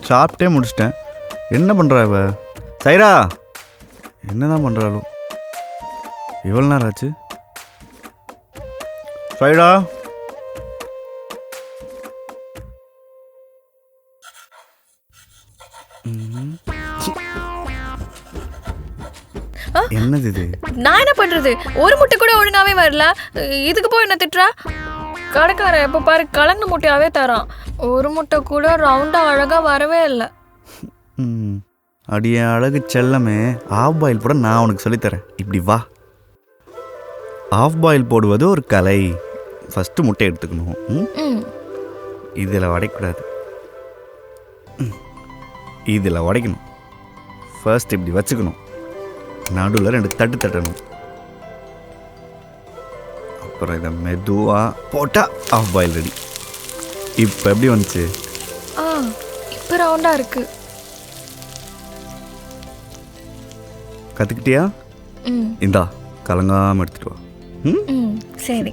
சாப்பிட்டே முடிச்சிட்டேன். என்ன பண்ணுறா இவ? சைரா என்னதான் பண்ணுறாளோ? எவ்வளோ நேரம் ஆச்சு? சைரா என்னது இது? நான் என்ன பண்றது? ஒரு முட்டை கூட ஒழுங்காவே வரல. இதுக்கு போய் என்ன திட்டுறா? கடைக்காரன் எப்ப பாரு கலங்க முட்டையாவே தரான். ஒரு முட்டை கூட ரவுண்டா அழகா வரவே இல்லை. அடிய அழகு செல்லமே, ஆஃப் பாயில் போட நான் உனக்கு சொல்லித்தரேன். இப்படி வா. ஆஃப் பாயில் போடுவது ஒரு கலை. ஃபஸ்ட்டு முட்டை எடுத்துக்கணும். இதில் உடைக்கூடாது, இதில் உடைக்கணும். ஃபர்ஸ்ட் இப்படி வச்சுக்கணும், நடுவில் 2 தட்டு தட்டணும். அப்புறம் இதை மெதுவாக போட்டால் ஆஃப் பாயில் ரெடி. இப்போ எப்படி வந்துச்சு? இப்போ ரவுண்டா இருக்கு. கற்றுக்கிட்டியா? இந்தா கலங்காமல் எடுத்துட்டு வா. சரி.